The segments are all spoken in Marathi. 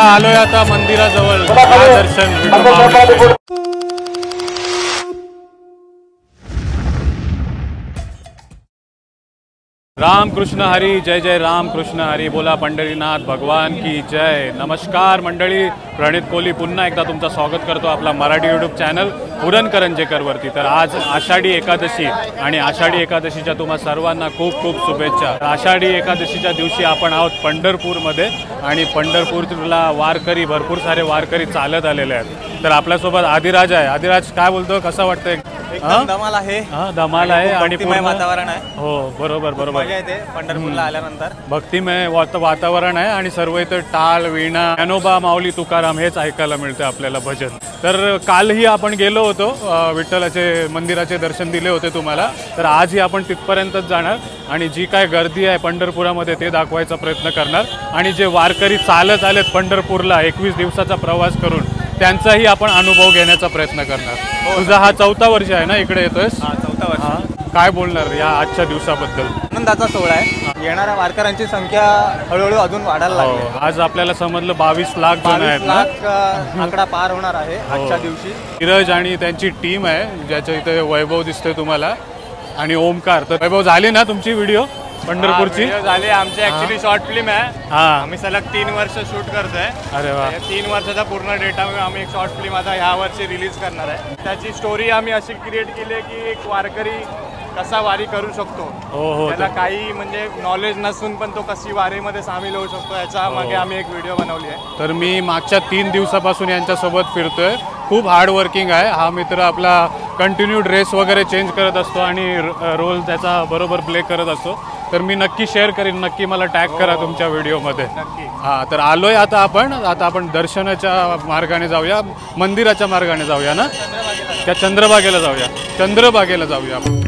आलोय आता मंदिराजवळ दर्शन विठू माऊलीचे। राम कृष्ण हरी, जय जय राम कृष्ण हरी, बोला पंढरीनाथ भगवान की जय। नमस्कार मंडळी, प्रणित कोहली पुन्हा एकदा तुमचं स्वागत करतो आपला मराठी यूट्यूब चॅनल पुरणकरंजेकरवरती। तर आज आषाढी एकादशी आणि आषाढी एकादशीच्या तुम्हा सर्वांना खूप खूप शुभेच्छा। आषाढी एकादशीच्या दिवशी आपण आहोत पंढरपूरमध्ये आणि पंढरपूरला वारकरी, भरपूर सारे वारकरी चालत आलेले आहेत। तर आपल्यासोबत आदिराज आहे। आदिराज, काय बोलतो, कसं वाटतंय? धमाल आहे, धमाल आहे आणि भक्तिमय वातावरण आहे। हो बरोबर बरोबर, मजा येते पंढरपूरला आल्यानंतर। भक्तिमय वातावरण आहे आणि सर्व इथं टाळ, वीणा, ज्ञानोबा, माऊली, तुकाराम हेच ऐकायला मिळतं आपल्याला भजन। तर कालही आपण गेलो होतो, विठ्ठलाचे मंदिराचे दर्शन दिले होते तुम्हाला। तर आजही आपण तिथपर्यंतच जाणार आणि जी काय गर्दी आहे पंढरपुरामध्ये ते दाखवायचा प्रयत्न करणार आणि जे वारकरी चालत आलेत पंढरपूरला 21 दिवसाचा प्रवास करून त्यांचाही आपण अनुभव घेण्याचा प्रयत्न करणार। तुझा हा 4था वर्ष आहे ना इकडे येतोयस? 4था वर्ष। काय बोलणार या आजच्या दिवसाबद्दल? आनंदाचा सोहळा आहे, येणाऱ्या वारकऱ्यांची संख्या हळूहळू अजून वाढायला लागली। आज आपल्याला समजलं 22 लाख जण आहेत ना, 22 लाख आकडा पार होणार आहे आजच्या दिवशी। नीरज आणि त्यांची टीम आहे, ज्याच्या इथे वैभव दिसतोय तुम्हाला आणि ओमकार। तर वैभव, झाली ना तुमची व्हिडिओ पंढरपूरची? झाली आमची, ऍक्च्युली शॉर्ट फिल्म आहे। आम्ही सलग 3 वर्ष शूट करतोय। अरे वा, 3 वर्षाचा पूर्ण डेटा आम्ही एक शॉर्ट फिल्म आता ह्या वर्षी रिलीज करणार आहे। त्याची स्टोरी आम्ही अशी क्रिएट केली आहे की एक वारकरी कसा वारी करू शकतो, त्याला काही म्हणजे नॉलेज नसून पण तो कशी वारीमध्ये सामील होऊ शकतो, याच्या मागे आम्ही एक व्हिडिओ बनवली आहे। तर मी मागच्या 3 दिवसापासून यांच्यासोबत फिरतोय। खूप हार्ड वर्किंग आहे हा मित्र, आपला कंटिन्यू ड्रेस वगैरे चेंज करत असतो आणि रोल त्याचा बरोबर प्ले करत असतो। तर मी नक्की शेअर करीन, नक्की मला टॅग करा तुमच्या व्हिडिओमध्ये। हां, तर आलोय आता आपण दर्शनाच्या मार्गाने जाऊया, मंदिराच्या मार्गाने जाऊया ना, त्या चंद्रभागेला जाऊया आपण।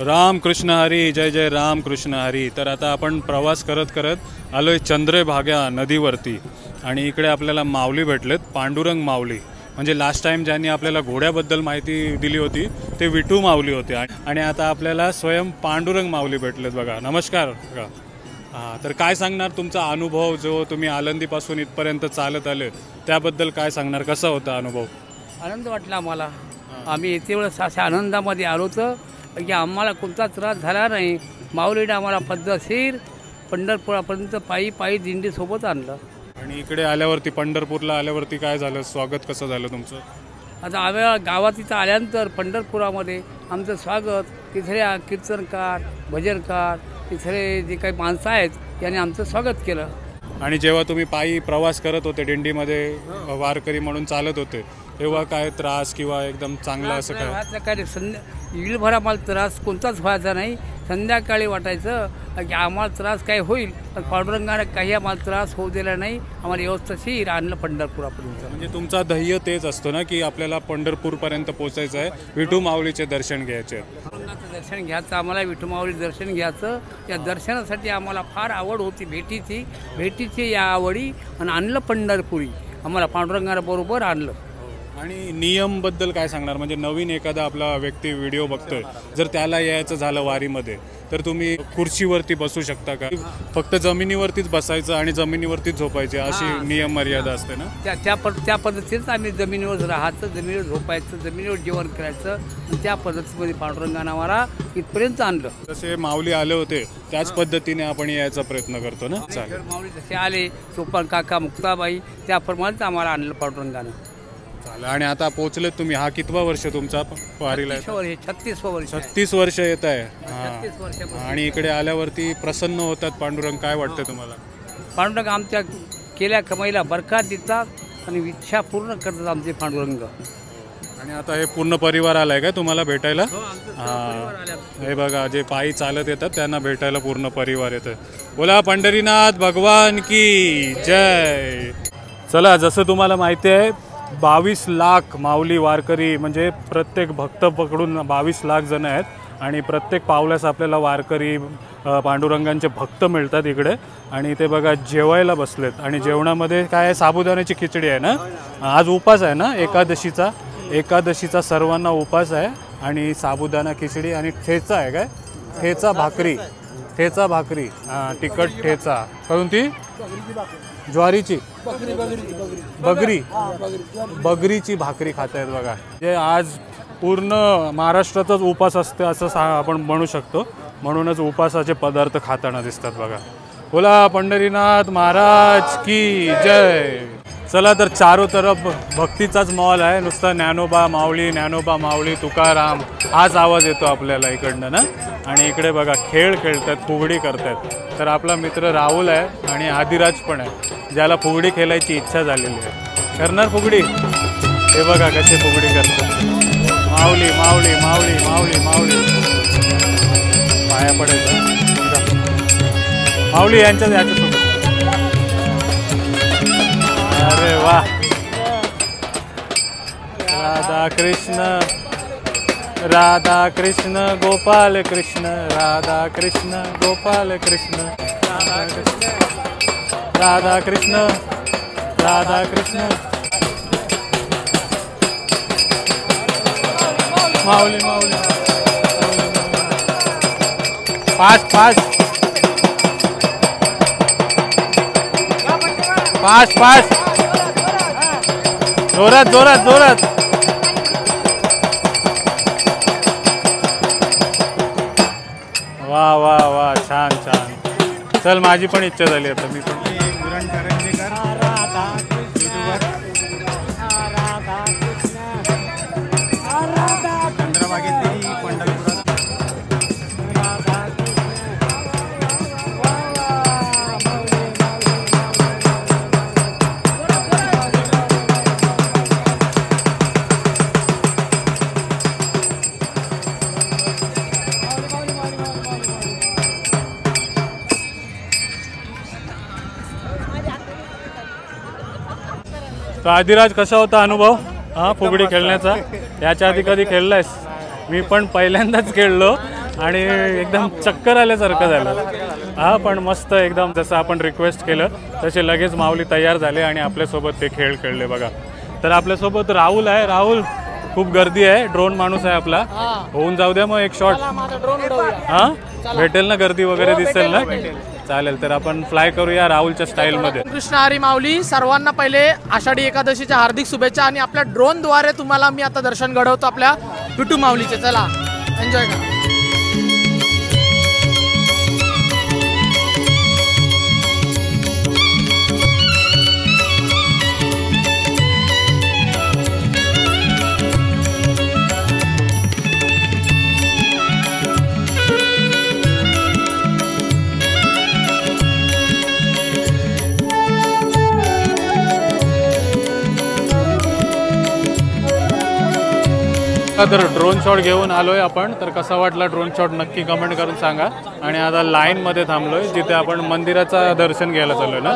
राम कृष्ण हरी, जय जय राम कृष्ण हरी। तर आता आपण प्रवास करत करत आलोय चंद्रभागा नदीवरती आणि इकडे आपल्याला माऊली भेटलेत, पांडुरंग माऊली। म्हणजे लास्ट टाइम ज्यांनी आपल्याला घोड्याबद्दल माहिती दिली होती ते विठू माऊली होते आणि आता आपल्याला स्वयं पांडुरंग माऊली भेटलेत बघा। नमस्कार बघा। हां, तर काय सांगणार तुमचा अनुभव, जो तुम्ही आळंदीपासून इथपर्यंत चालत आले त्याबद्दल काय सांगणार, कसा होता अनुभव? आनंद वाटला आम्हाला। आम्ही इथे वेळेस अशा आनंदामध्ये आलो तर की आम्हाला कोणता त्रास झाला नाही। माऊलीने आम्हाला पद्धतशीर पंढरपुरापर्यंत पायी दिंडी सोबत आणलं। आणि इकडे आल्यावरती, पंढरपूरला आल्यावरती काय झालं, स्वागत कसं झालं तुमचं? आता आम्ही गावात इथं आल्यानंतर पंढरपुरामध्ये आमचं स्वागत, तिथले कीर्तनकार, भजनकार, तिथले जे काही माणसं आहेत यांनी आमचं स्वागत केलं। आणि जेव्हा तुम्ही पायी प्रवास करत होते, दिंडीमध्ये वारकरी म्हणून चालत होते, तेव्हा काय त्रास किंवा एकदम चांगला असं काय? इळभर आम्हाला त्रास कोणताच व्हायचा नाही। संध्याकाळी वाटायचं की आम्हाला त्रास काय होईल, पण पांडुरंगाने काही आम्हाला त्रास होऊ दिला नाही। आम्हाला व्यवस्थित आणलं पंढरपुरापर्यंत। म्हणजे तुमचा ध्येय तेच असतं ना की आपल्याला पंढरपूरपर्यंत पोहोचायचं आहे, विठू माऊलीचे दर्शन घ्यायचे, दर्शन घ्यायचं, आम्हाला विठू माऊली दर्शन घ्यायचं। या दर्शनासाठी आम्हाला फार आवड होती भेटीची या आवडी, आणि आणलं पंढरपुरी, आम्हाला पांडुरंगाने बरोबर आणलं। आणि नियमबद्दल काय सांगणार? म्हणजे नवीन एखादा आपला व्यक्ती व्हिडिओ बघतोय, जर त्याला यायचं झालं वारीमध्ये, तर तुम्ही खुर्चीवरती बसू शकता का? फक्त जमिनीवरतीच बसायचं आणि जमिनीवरतीच झोपायचे अशी नियम मर्यादा असते ना? त्या पद्धतीनेच आम्ही जमिनीवर राहायचं, जमिनीवर झोपायचं, जमिनीवर जेवण करायचं आणि त्या पद्धतीमध्ये पांडुरंगानं आम्हाला इथपर्यंत आणलं. जसे माऊली आले होते त्याच पद्धतीने आपण यायचा प्रयत्न करतो ना. चालेल. माऊली जसे आले सोपान काका मुक्ताबाई त्याप्रमाणेच आम्हाला आणलं पांडुरंगानं. चालेल. आणि आता पोहोचलेत तुम्ही. हा कितवा वर्ष तुमचा वारीला? 36 वर्ष. 36 वर्ष येत आहे. 36 वर्ष. आणि इकडे आल्यावरती प्रसन्न होतात पांडुरंग. काय वाटतं तुम्हाला? पांडुरंग आमच्या केल्या कमाईला बरकत देतात आणि इच्छा पूर्ण करतात आमचे पांडुरंग. आणि आता हे पूर्ण परिवार आलाय का तुम्हाला भेटायला? हे बघा जे पायी चालत येतात त्यांना भेटायला पूर्ण परिवार येतं. बोला पंढरीनाथ भगवान की जय. चला, जसं तुम्हाला माहिती आहे 22 लाख माऊली वारकरी म्हणजे प्रत्येक भक्त पकडून 22 लाख जण आहेत आणि प्रत्येक पावल्यास आपल्याला वारकरी पांडुरंगांचे भक्त मिळतात इकडे. आणि ते बघा जेवायला बसलेत आणि जेवणामध्ये काय आहे? साबुदाण्याची खिचडी आहे ना. आज उपास आहे ना एकादशीचा सर्वांना उपास आहे. आणि साबुदाणा खिचडी आणि ठेचा आहे. काय ठेचा भाकरी तिखट ठेचा. कोणती? ज्वारीची बगरीची भाकरी खात आहेत बघा. जे आज पूर्ण महाराष्ट्राचाच उपास असते असं आपण म्हणू शकतो. म्हणूनच उपासाचे पदार्थ खाताना दिसतात बघा. बोला पंढरीनाथ महाराज की जय. चला तर चारो तरफ भक्तीचाच मॉल आहे. नुसता ज्ञानोबा माऊली तुकाराम हाच आवाज येतो आपल्याला इकडनं ना. आणि इकडे बघा खेळ खेळतात, फुगडी करतात. तर आपला मित्र राहुल आहे आणि आदिराज पण आहे ज्याला फुगडी खेळायची इच्छा झालेली आहे. करणार फुगडी? हे बघा कसे फुगडी करतात. माऊली पाया पडायचं माऊली यांच्यासोबत. अरे वा. राधा कृष्ण गोपाल कृष्ण राधा कृष्ण गोपाल कृष्ण राधा कृष्ण माऊली फास्ट जोरात. वा छान. चल, माझी पण इच्छा झाली आता. मी पण तर आदिराज कसा होता अनुभव फुगडी खेळण्याचा? याच्या आधी कधी खेळलायस? मी पण पहिल्यांदाच खेळलो आणि एकदम चक्कर आल्यासारखं झालं. पण मस्त एकदम जसं आपण रिक्वेस्ट केलं तसे लगेच माऊली तयार झाले आणि आपल्यासोबत ते खेळ खेळले बघा. तर आपल्यासोबत राहुल आहे. राहुल, खूप गर्दी आहे. ड्रोन माणूस आहे आपला. होऊन जाऊ द्या मग एक शॉट. भेटेल ना? गर्दी वगैरे दिसेल ना? चालेल. तर आपण फ्लाय करूया राहुलच्या स्टाईलमध्ये. कृष्ण हरी माऊली. सर्वांना पहिले आषाढी एकादशीच्या हार्दिक शुभेच्छा. आणि आपल्या ड्रोनद्वारे तुम्हाला मी आता दर्शन घडवतो आपल्या विठू माऊलीचे. चला एन्जॉय करा. तर ड्रोन शॉट घेऊन आलोय आपण. तर कसा वाटला ड्रोन शॉट नक्की कमेंट करून सांगा. आणि आता लाईनमध्ये थांबलोय जिथे आपण मंदिराचा दर्शन घ्यायला चाललोय ना.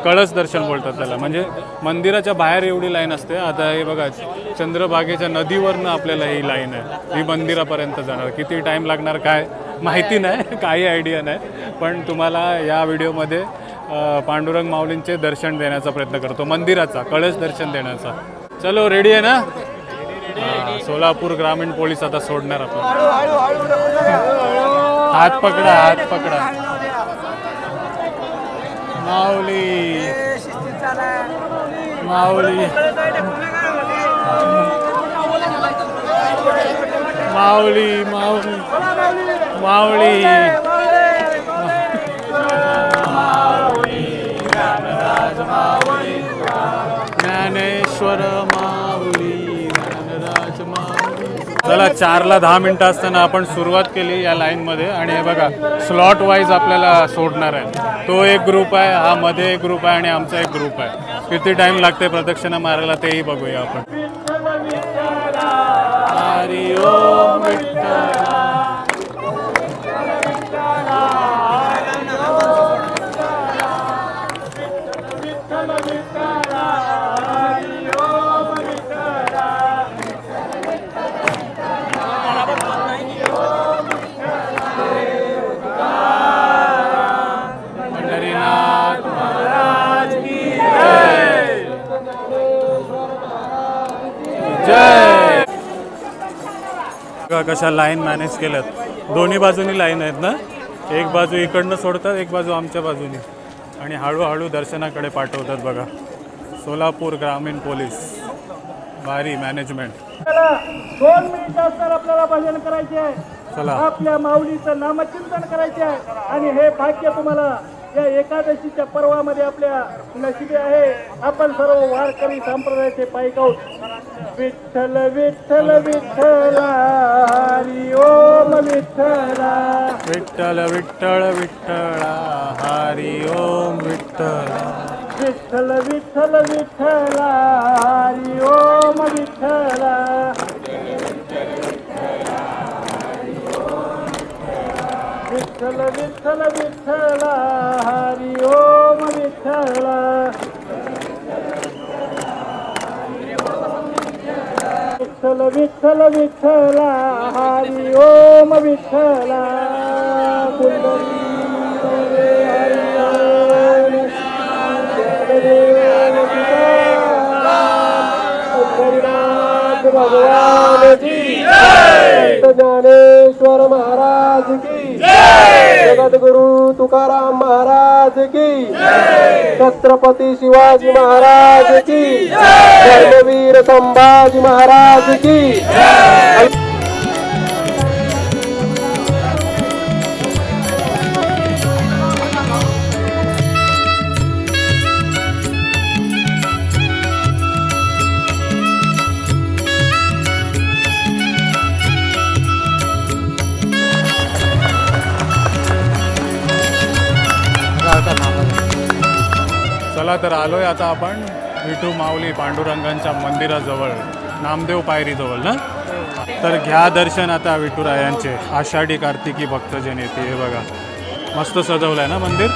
कळस दर्शन बोलतात त्याला. म्हणजे मंदिराच्या बाहेर एवढी लाईन असते. आता हे बघा चंद्रभागेच्या नदीवरनं आपल्याला ही लाईन आहे. ही मंदिरापर्यंत जाणार. किती टाईम लागणार काय माहिती नाही, काही आयडिया नाही. पण तुम्हाला या व्हिडिओमध्ये पांडुरंग माऊलींचे दर्शन देण्याचा प्रयत्न करतो. मंदिराचा कळस दर्शन देण्याचा. चलो, रेडी आहे ना? सोलापूर ग्रामीण पोलीस आता सोडणार आपल्याला. हात पकडा, हात पकडा. माऊली माऊली माऊली माऊली माऊली ज्ञानराज माऊली ज्ञानेश्वर माऊली ज्ञानराज माऊली. चला 4ला 10 मिनिटं असताना आपण सुरुवात केली या लाईनमध्ये आणि हे बघा स्लॉट वाईज आपल्याला सोडणार आहे. तो एक ग्रुप आहे, हा मध्ये एक ग्रुप आहे आणि आमचा एक ग्रुप आहे. किती टाइम लागते प्रदक्षिणा मारायला तेही बघूया आपण. हरी ओम विठ्ठल. कशा लाईन मॅनेज केल्यात. दोन्ही बाजूनी लाईन आहेत ना. एक बाजू इकडनं सोडतात, एक बाजू आमच्या बाजूनी आणि हळूहळू दर्शनाकडे पाठवतात. बघा सोलापूर ग्रामीण पोलीस भारी मॅनेजमेंट. 2 मिनिटं असताना आपल्याला भजन करायचे आहे. चला आपल्या माऊलीचं नामचिंतन करायचे आहे आणि हे भाग्य तुम्हाला या एकादशीच्या पर्वामध्ये आपल्या नशिबी आहे. आपण सर्व वारकरी संप्रदायाचे पायी आहोत. विठ्ठल विठ्ठल विठ्ठल हरी ओम विठ्ठला. विठ्ठल विठ्ठल विठ्ठला हरी ओम विठ्ठला. विठ्ठल विठ्ठल विठ्ठला हरी ओम विठ्ठला. विठ्ठल विठ्ठल विठ्ठला हरी ओम विठ्ठला. विठ्ठल विठ्ठल विठ्ठला हरी ओम विठ्ठला. भगवान की जय. ज्ञानेश्वर महाराज की जय. जगद्गुरु तुकाराम महाराज की जय. छत्रपती शिवाजी महाराज की जय. धर्मवीर संभाजी महाराज की जय. चला तर आलोय आता आपण विठू माऊली पांडुरंगांच्या मंदिराजवळ, नामदेव पायरीजवळ ना. तर घ्या दर्शन आता विठुरायांचे. आषाढी कार्तिकी भक्तजन येते. हे बघा मस्त सजवलंय ना मंदिर.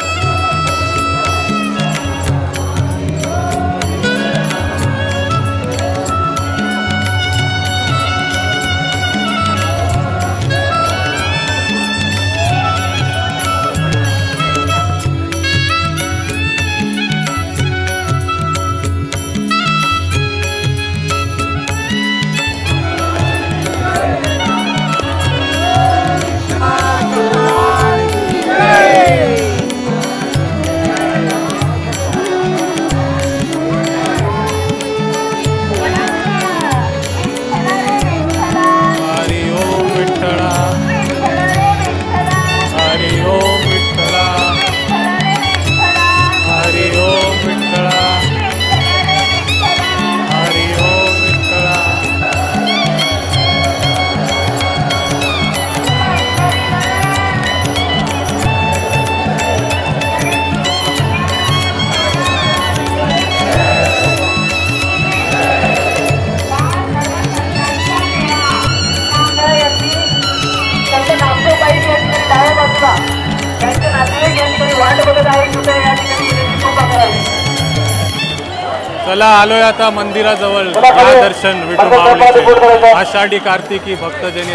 चला आलोय आता मंदिराजवळ. घ्या दर्शन विठू माऊलीचे. आषाढी कार्तिकी भक्तजन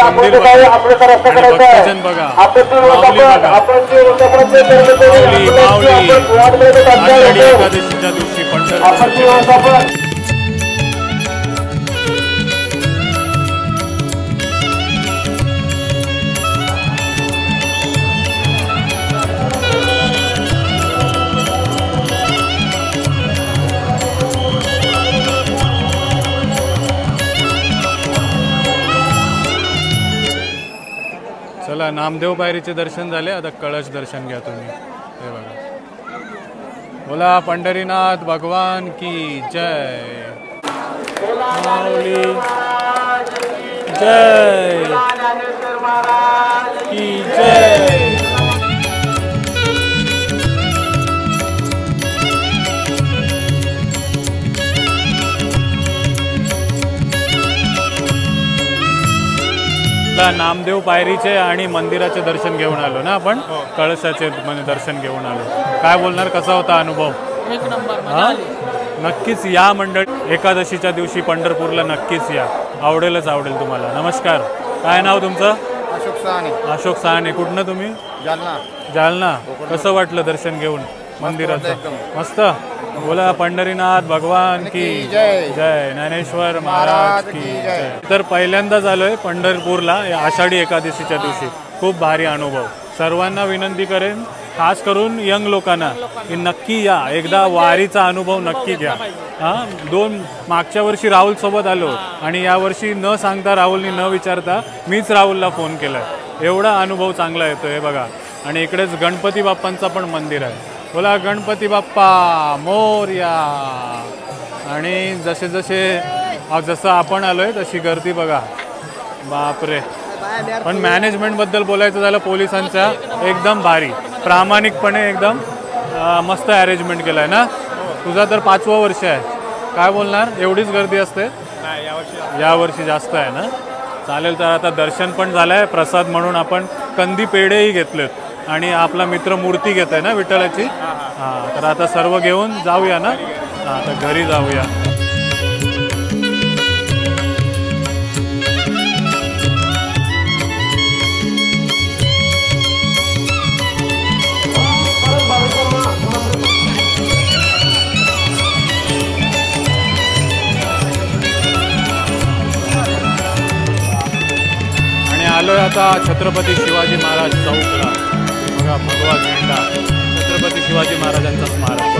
मंदिर बघा, भक्तजन बघा, माऊली बघा. माऊली माऊली आषाढी एकादशीच्या दिवशी पंढरपूर. चला नामदेव पायरीचे दर्शन झाले, आता कळश दर्शन घ्या तुम्ही. हे बघा. बोला पंढरीनाथ भगवान की जय. माऊली जय की जय. नामदेव पायरीचे आणि मंदिराचे दर्शन घेऊन आलो ना आपण, कळसाचे दर्शन घेऊन आलो. काय बोलणार, कसा होता अनुभव? एक नंबर. हा नक्कीच या मंडळ, एकादशीच्या दिवशी पंढरपूरला नक्कीच या, आवडेलच आवडेल तुम्हाला. नमस्कार, काय नाव तुमचं? अशोक सहाने. अशोक सहाने. कुठनं तुम्ही? जालना. जालना. कसं वाटलं दर्शन घेऊन मंदिराचं? मस्त. बोला पंढरीनाथ भगवान की जय. जय ज्ञानेश्वर महाराज की जय. तर पहिल्यांदाच आलोय पंढरपूरला या आषाढी एकादशीच्या दिवशी. खूप भारी अनुभव. सर्वांना विनंती करेन, खास करून यंग लोकांना, की नक्की या, एकदा वारीचा अनुभव नक्की घ्या. हां, मागच्या वर्षी राहुल सोबत आलो आणि यावर्षी न सांगता, राहुलनी न विचारता मीच राहुलला फोन केलाय. एवढा अनुभव चांगला येतो. हे बघा. आणि इकडेच गणपती बाप्पांचा पण मंदिर आहे. बोला गणपती बाप्पा मोरया. आणि जसं आपण आलोय तशी गर्दी बघा, बापरे. पण मॅनेजमेंटबद्दल बोलायचं झालं, पोलिसांच्या एकदम भारी, प्रामाणिकपणे एकदम मस्त अरेंजमेंट केलं आहे ना. तुझा तर 5वं वर्ष आहे, काय बोलणार? एवढीच गर्दी असते? यावर्षी जास्त आहे ना. चालेल. तर आता दर्शन पण झालं आहे. प्रसाद म्हणून आपण कंदी पेढेही घेतलेत आणि आपला मित्र मूर्ती घेत आहे ना विठ्ठलाची. हां, तर आता सर्व घेऊन जाऊया ना. हां, तर घरी जाऊया. आणि आलोय आता छत्रपती शिवाजी महाराज चौकला. बघा, भगवा झेंडा, छत्रपती शिवाजी महाराजांचा स्मारक.